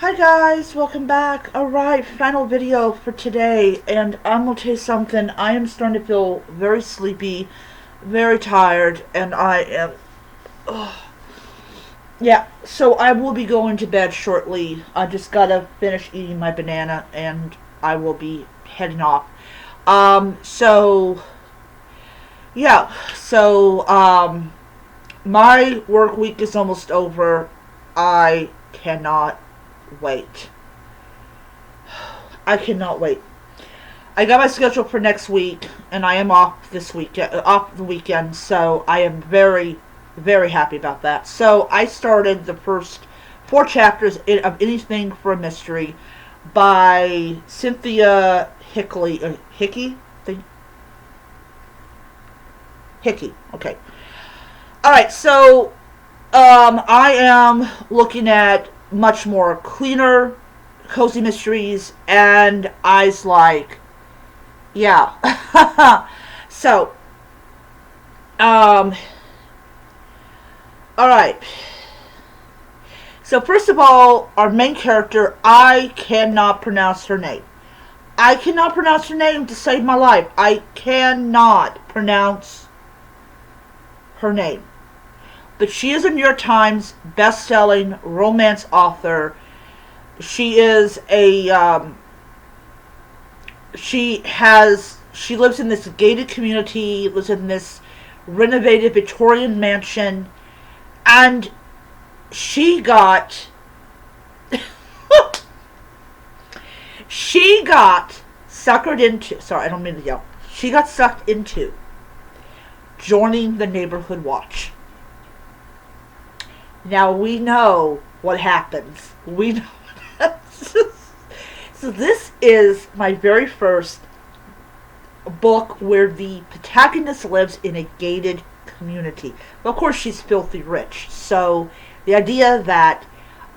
Hi guys, welcome back. Alright, final video for today, and I'm gonna tell you something. I am starting to feel very sleepy, very tired, and I am. Ugh. Yeah, so I will be going to bed shortly. I just gotta finish eating my banana, and I will be heading off. So. Yeah, so, my work week is almost over. I cannot wait. I cannot wait. I got my schedule for next week, and I am off this week, off the weekend. So I am very, very happy about that. So I started the first four chapters of Anything for a Mystery by Cynthia Hickley, Hickey. Okay. All right. So I am looking at much more cleaner, cozy mysteries, and eyes like, yeah. So, um, all right. So first of all, our main character, I cannot pronounce her name. I cannot pronounce her name to save my life. I cannot pronounce her name. But she is a New York Times best-selling romance author. She is a she lives in this gated community, lives in this renovated Victorian mansion, and she got she got suckered into, sorry, I don't mean to yell. She got sucked into joining the neighborhood watch. Now we know what happens. We know. So this is my very first book where the protagonist lives in a gated community. Well, of course, she's filthy rich. So the idea that,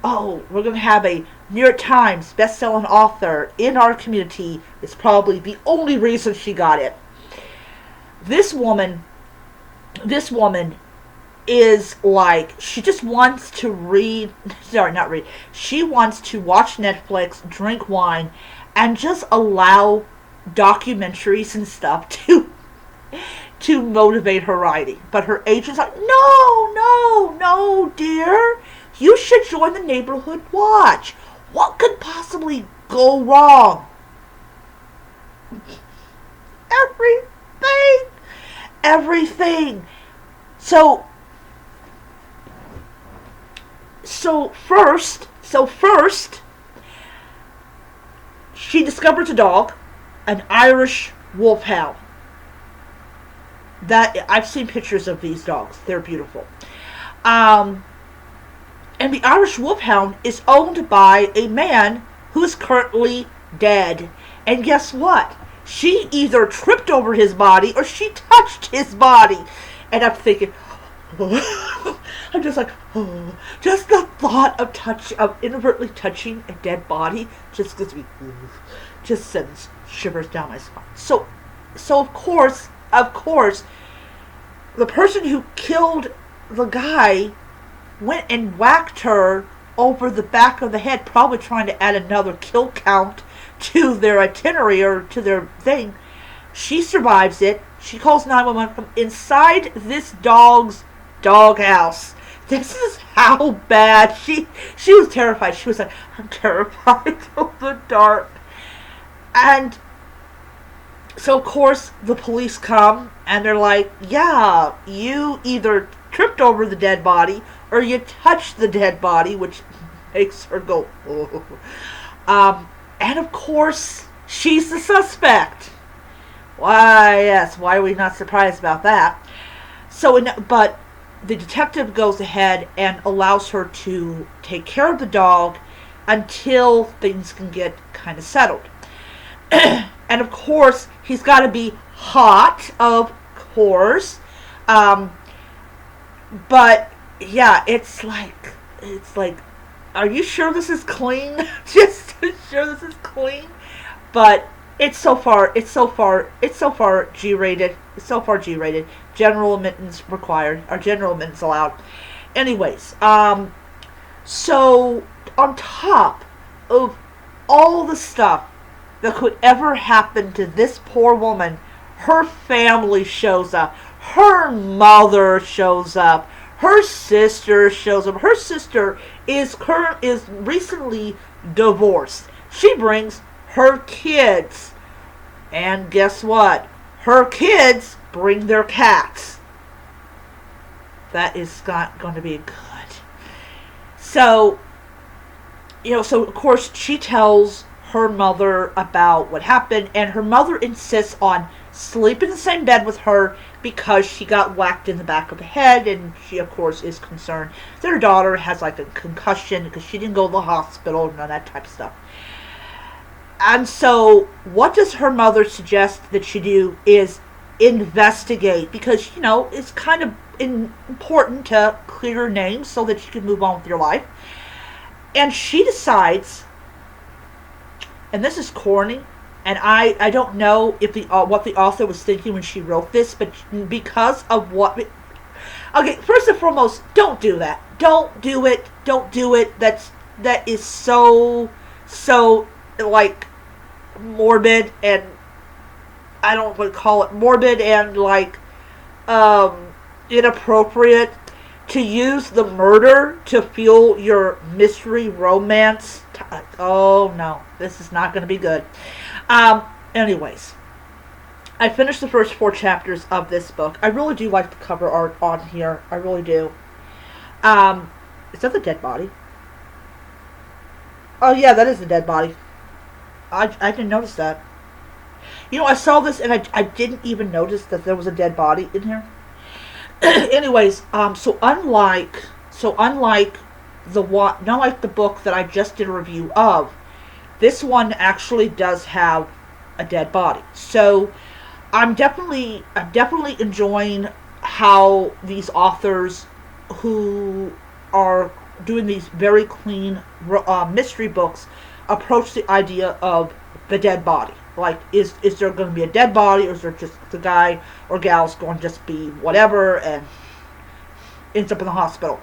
oh, we're going to have a New York Times best-selling author in our community is probably the only reason she got it. This woman is like, she just wants to read, sorry, not read, she wants to watch Netflix, drink wine, and just allow documentaries and stuff to motivate her writing. But her agent's like, no, dear, you should join the neighborhood watch. What could possibly go wrong? Everything. So first, she discovers a dog, an Irish wolfhound. That, I've seen pictures of these dogs. They're beautiful. And the Irish wolfhound is owned by a man who is currently dead. And guess what? She either tripped over his body or she touched his body. And I'm thinking, I'm just like, oh. Just the thought of inadvertently touching a dead body just gives me, just sends shivers down my spine. So of course, the person who killed the guy went and whacked her over the back of the head, probably trying to add another kill count to their itinerary or to their thing. She survives it. She calls 911 from inside this dog's doghouse. This is how bad she was terrified. She was like, I'm terrified of the dark. And so of course the police come and they're like, yeah, you either tripped over the dead body or you touched the dead body, which makes her go, oh. And of course she's the suspect. Why, yes, why are we not surprised about that? But the detective goes ahead and allows her to take care of the dog until things can get kind of settled. And of course, he's got to be hot, of course. But yeah, it's like, are you sure this is clean? Just sure this is clean? But it's so far G-rated. It's so far G-rated. General admittance required, or general admittance allowed. Anyways, so on top of all the stuff that could ever happen to this poor woman, her family shows up. Her mother shows up. Her sister shows up. Her sister is recently divorced. She brings her kids. And guess what? Her kids bring their cats. That is not going to be good. So, so of course she tells her mother about what happened, and her mother insists on sleep in the same bed with her because she got whacked in the back of the head, and she of course is concerned that her daughter has like a concussion because she didn't go to the hospital and all that type of stuff. And so what does her mother suggest that she do is investigate, because it's kind of important to clear names so that you can move on with your life. And she decides, and this is corny, and I don't know if what the author was thinking when she wrote this, but because of what... Okay, first and foremost, don't do that. Don't do it. Don't do it. That is so, like, morbid, and I don't want to call it morbid, and, like, inappropriate. To use the murder to fuel your mystery romance. Oh, no. This is not going to be good. Anyways. I finished the first 4 chapters of this book. I really do like the cover art on here. I really do. Is that the dead body? Oh, yeah, that is the dead body. I didn't notice that. I saw this and I didn't even notice that there was a dead body in here. Anyways, so unlike the book that I just did a review of, this one actually does have a dead body. So I'm definitely enjoying how these authors who are doing these very clean mystery books approach the idea of the dead body. Like, is there going to be a dead body, or is there just the guy or gal's going to just be whatever and ends up in the hospital?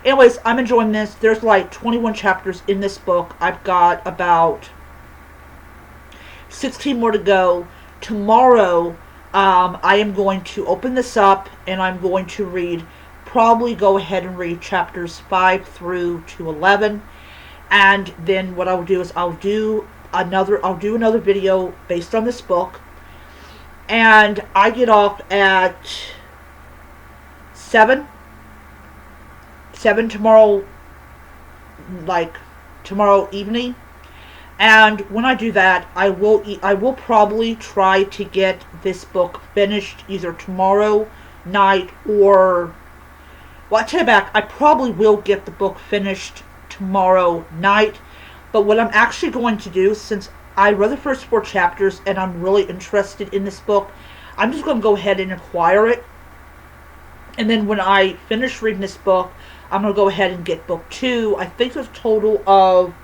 Anyways, I'm enjoying this. There's like 21 chapters in this book. I've got about 16 more to go. Tomorrow, I am going to open this up and I'm going to probably go ahead and read chapters 5 through to 11. And then what I'll do is I'll do another video based on this book, and I get off at 7 tomorrow, like tomorrow evening. And when I do that, I will probably try to get this book finished either tomorrow night or, well, I take it back, I probably will get the book finished tomorrow night. But what I'm actually going to do, since I read the first 4 chapters and I'm really interested in this book, I'm just going to go ahead and acquire it. And then when I finish reading this book, I'm going to go ahead and get book 2. I think there's a total of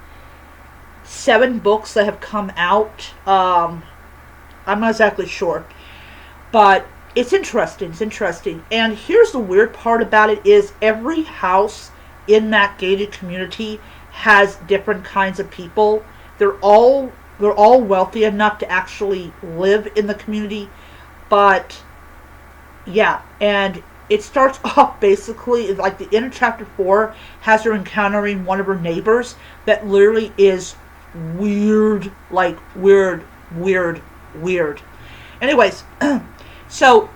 7 books that have come out. I'm not exactly sure. But it's interesting. It's interesting. And here's the weird part about it is every house in that gated community has different kinds of people. They're all wealthy enough to actually live in the community, but yeah, and it starts off basically like the end of chapter 4 has her encountering one of her neighbors that literally is weird, like weird. Anyways, so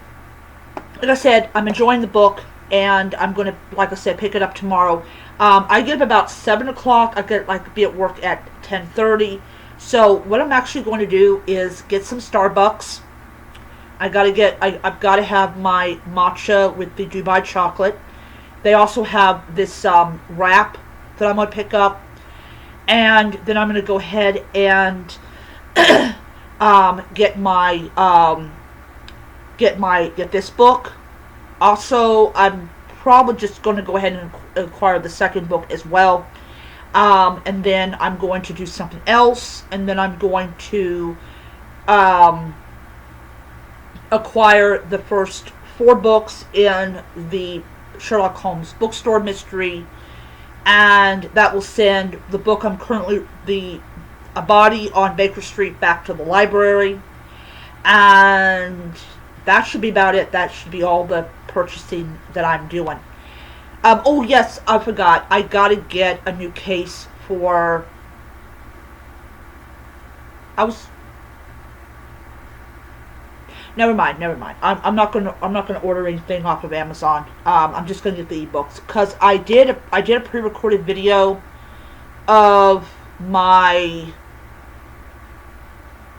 like I said, I'm enjoying the book, and I'm going to, like I said, pick it up tomorrow. I get up about 7 o'clock. I get like be at work at 10:30. So what I'm actually going to do is get some Starbucks. I've got to have my matcha with the Dubai chocolate. They also have this wrap that I'm going to pick up, and then I'm going to go ahead and get this book. Also, I'm probably just going to go ahead and acquire the second book as well. And then I'm going to do something else. And then I'm going to acquire the first 4 books in the Sherlock Holmes bookstore mystery. and that will send the book I'm currently the a body on Baker Street back to the library, and that should be about it. That should be all the purchasing that I'm doing. Oh yes, I forgot. I gotta get a new case for. I was. Never mind. Never mind. I'm not gonna. I'm not gonna order anything off of Amazon. I'm just gonna get the ebooks because I did a pre-recorded video of my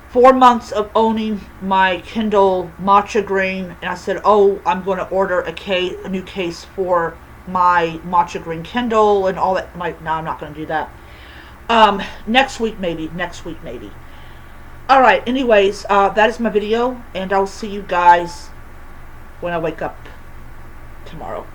4 months of owning my Kindle Matcha Green, and I said, "Oh, I'm going to order a new case for my Matcha Green Kindle and all that." No, I'm not going to do that. Next week maybe. Next week maybe. All right. Anyways, that is my video, and I'll see you guys when I wake up tomorrow.